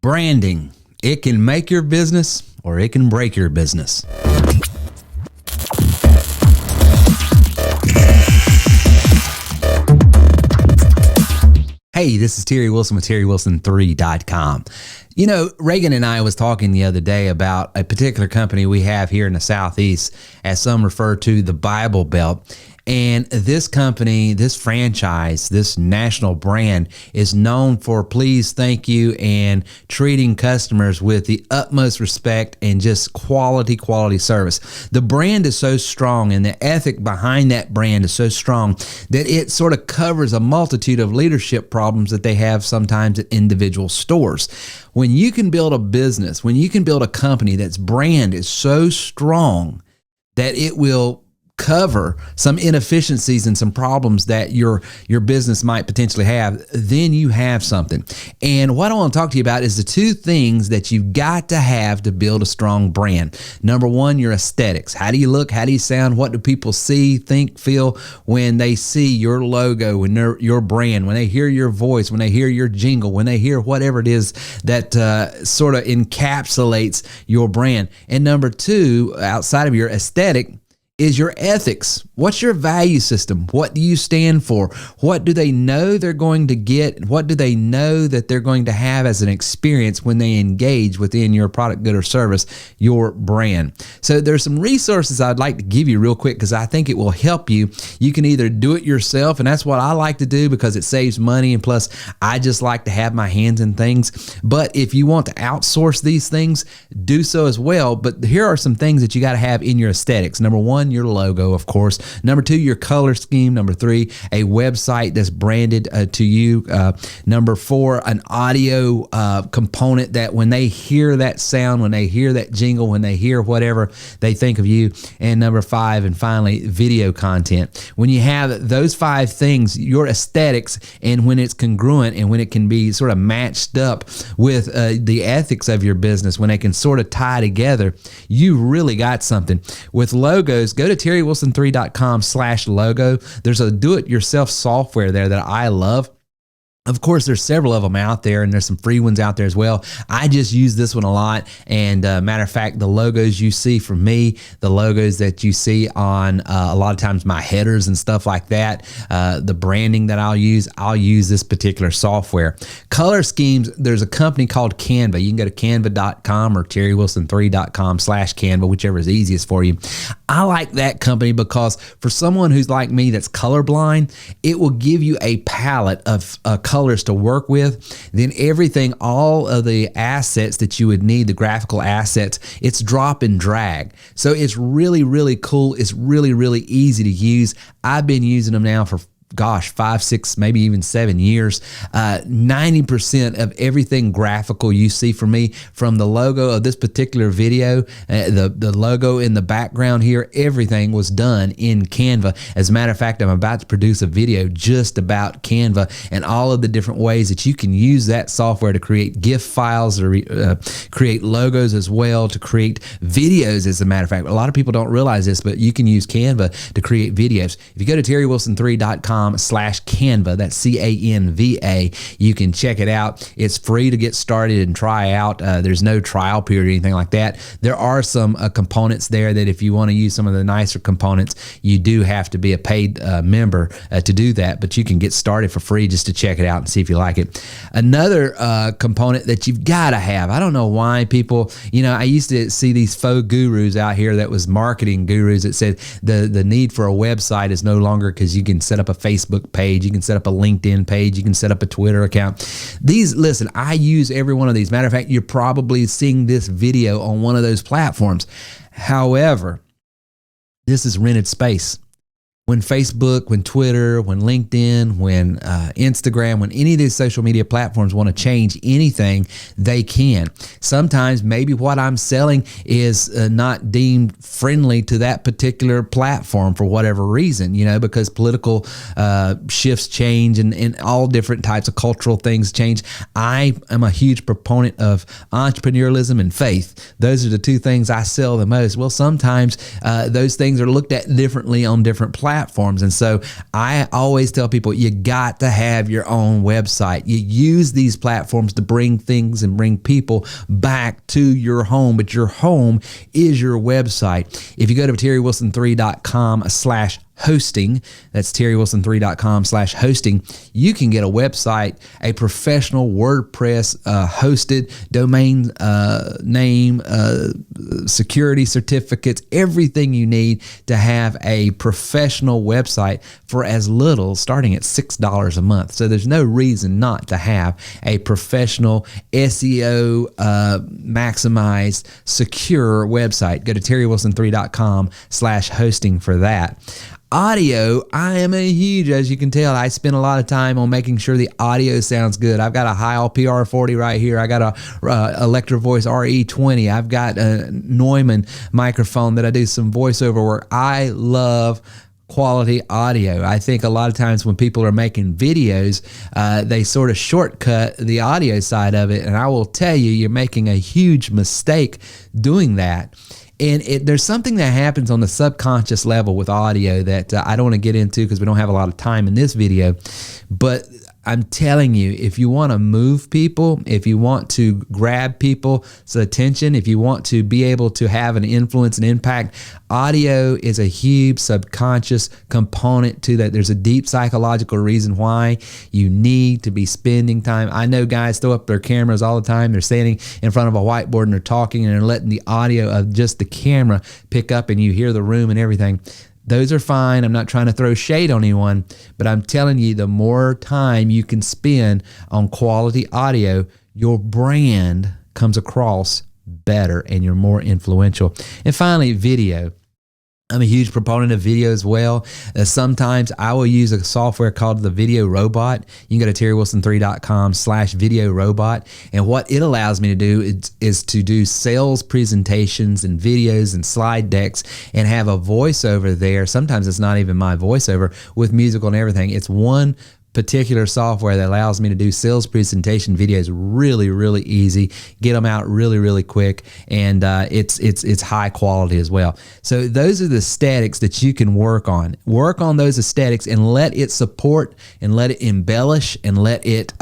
Branding. It can make your business or it can break your business. Hey, this is Terry Wilson with TW3 You know, Reagan and I was talking the other day about a particular company we have here in the Southeast, as some refer to the Bible Belt. And this company, this franchise, this national brand is known for please, thank you, and treating customers with the utmost respect and just quality service. The brand is so strong and the ethic behind that brand is so strong that it sort of covers a multitude of leadership problems that they have sometimes at individual stores. When you can build a business, when you can build a company that's brand is so strong that it will cover some inefficiencies and some problems that your business might potentially have, then you have something. And what I want to talk to you about is the two things that you've got to have to build a strong brand. Number one, your aesthetics. How do you look? How do you sound? What do people see, think, feel when they see your logo, when your brand, when they hear your voice, when they hear your jingle, when they hear whatever it is that sort of encapsulates your brand. And number two, outside of your aesthetic, is your ethics. What's your value system? What do you stand for? What do they know they're going to get? What do they know that they're going to have as an experience when they engage within your product, good, or service, your brand? So there's some resources I'd like to give you real quick because I think it will help you. You can either do it yourself, and that's what I like to do because it saves money, and plus I just like to have my hands in things. But if you want to outsource these things, do so as well. But here are some things that you got to have in your aesthetics. Number one, your logo, of course. Number two, your color scheme. Number three, a website that's branded to you. Number four, an audio component that when they hear that sound, when they hear that jingle, when they hear whatever, they think of you. And number five, and finally, video content. When you have those five things, your aesthetics, and when it's congruent and when it can be sort of matched up with the ethics of your business, when they can sort of tie together, you really got something. With logos, go to TerryWilson3.com/logo. There's a do-it-yourself software there that I love. Of course, there's several of them out there, and there's some free ones out there as well. I just use this one a lot, and matter of fact, the logos you see from me, the logos that you see on a lot of times my headers and stuff like that, the branding that I'll use this particular software. Color schemes, there's a company called Canva. You can go to canva.com or terrywilson3.com/Canva, whichever is easiest for you. I like that company because for someone who's like me that's colorblind, it will give you a palette of colors to work with. Then everything, all of the assets that you would need, the graphical assets, it's drop and drag. So it's really, really cool. It's really, really easy to use. I've been using them now for 5, 6, maybe even 7 years. 90% of everything graphical you see from me, from the logo of this particular video, the logo in the background here, everything was done in Canva. As a matter of fact, I'm about to produce a video just about Canva and all of the different ways that you can use that software to create GIF files, or create logos as well, to create videos. As a matter of fact, a lot of people don't realize this, but you can use Canva to create videos. If you go to terrywilson3.com/Canva, that's Canva, you can check it out. It's free to get started and try out. There's no trial period or anything like that. There are some components there that if you want to use some of the nicer components, you do have to be a paid member to do that, but you can get started for free just to check it out and see if you like it. Another component that you've got to have, I don't know why people, I used to see these faux gurus out here that was marketing gurus that said the need for a website is no longer because you can set up a Facebook page, you can set up a LinkedIn page, you can set up a Twitter account. Listen, I use every one of these. Matter of fact, you're probably seeing this video on one of those platforms. However, this is rented space. When Facebook, when Twitter, when LinkedIn, when Instagram, when any of these social media platforms want to change anything, they can. Sometimes maybe what I'm selling is not deemed friendly to that particular platform for whatever reason, because political shifts change and all different types of cultural things change. I am a huge proponent of entrepreneurialism and faith. Those are the two things I sell the most. Well, sometimes those things are looked at differently on different platforms. platforms. And so I always tell people, you got to have your own website. You use these platforms to bring things and bring people back to your home, but your home is your website. If you go to TW3.com/hosting, that's TW3.com/hosting, you can get a website, a professional WordPress hosted domain name, security certificates, everything you need to have a professional website for as little, starting at $6 a month. So there's no reason not to have a professional SEO maximized secure website. Go to TerryWilson3.com/hosting for that. Audio, I am a huge, as you can tell, I spend a lot of time on making sure the audio sounds good. I've got a Heil PR40 right here. I got a Electro Voice RE20. I've got a Neumann microphone that I do some voiceover work. I love quality audio. I think a lot of times when people are making videos, they sort of shortcut the audio side of it. And I will tell you, you're making a huge mistake doing that. And there's something that happens on the subconscious level with audio that I don't want to get into because we don't have a lot of time in this video. But I'm telling you, if you want to move people, if you want to grab people's attention, if you want to be able to have an influence and impact, audio is a huge subconscious component to that. There's a deep psychological reason why you need to be spending time. I know guys throw up their cameras all the time. They're standing in front of a whiteboard and they're talking and they're letting the audio of just the camera pick up and you hear the room and everything. Those are fine. I'm not trying to throw shade on anyone, but I'm telling you, the more time you can spend on quality audio, your brand comes across better and you're more influential. And finally, video. I'm a huge proponent of video as well. Sometimes I will use a software called the Video Robot. You can go to TerryWilson3.com/video robot. And what it allows me to do is to do sales presentations and videos and slide decks and have a voiceover there. Sometimes it's not even my voiceover with musical and everything. It's one particular software that allows me to do sales presentation videos really, really easy, get them out really, really quick, and it's high quality as well. So those are the aesthetics that you can work on. Work on those aesthetics and let it support and let it embellish and let it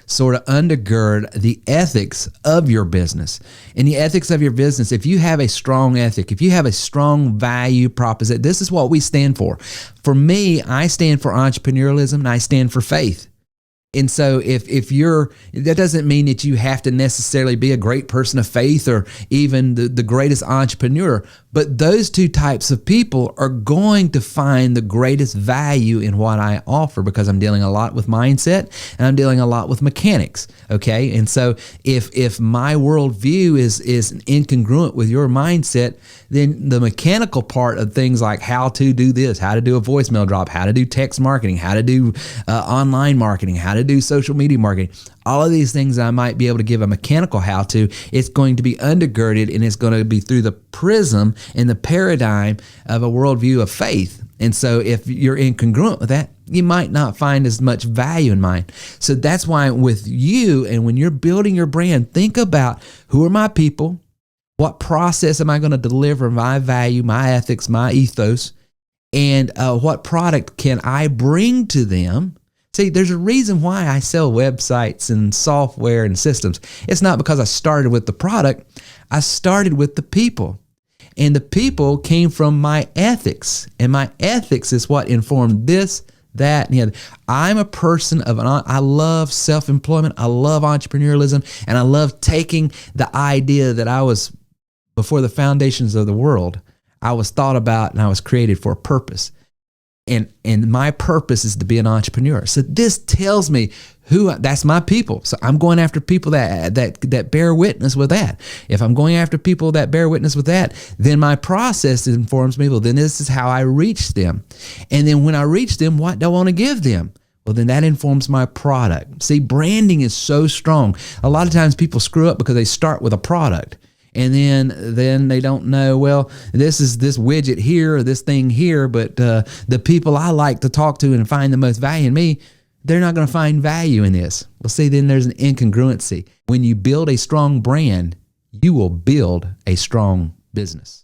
sort of undergird the ethics of your business. And the ethics of your business, if you have a strong ethic, if you have a strong value proposition, this is what we stand for. For me, I stand for entrepreneurialism and I stand for faith. And so if you're, that doesn't mean that you have to necessarily be a great person of faith or even the greatest entrepreneur, but those two types of people are going to find the greatest value in what I offer because I'm dealing a lot with mindset and I'm dealing a lot with mechanics, okay? And so if my worldview is incongruent with your mindset, then the mechanical part of things like how to do this, how to do a voicemail drop, how to do text marketing, how to do online marketing, how to do social media marketing, all of these things I might be able to give a mechanical how-to, it's going to be undergirded and it's going to be through the prism and the paradigm of a worldview of faith. And so if you're incongruent with that, you might not find as much value in mine. So that's why with you and when you're building your brand, think about who are my people, what process am I going to deliver my value, my ethics, my ethos, and what product can I bring to them. See, there's a reason why I sell websites and software and systems. It's not because I started with the product. I started with the people. And the people came from my ethics. And my ethics is what informed this, that, and the other. I'm a person of I love self-employment. I love entrepreneurialism. And I love taking the idea that I was, before the foundations of the world, I was thought about and I was created for a purpose. And my purpose is to be an entrepreneur. So this tells me that's my people. So I'm going after people that bear witness with that. If I'm going after people that bear witness with that, then my process informs me, well, then this is how I reach them. And then when I reach them, what do I want to give them? Well, then that informs my product. See, branding is so strong. A lot of times people screw up because they start with a product. And then they don't know, well, this is this widget here or this thing here, but the people I like to talk to and find the most value in me, they're not going to find value in this. Well, see, then there's an incongruency. When you build a strong brand, you will build a strong business.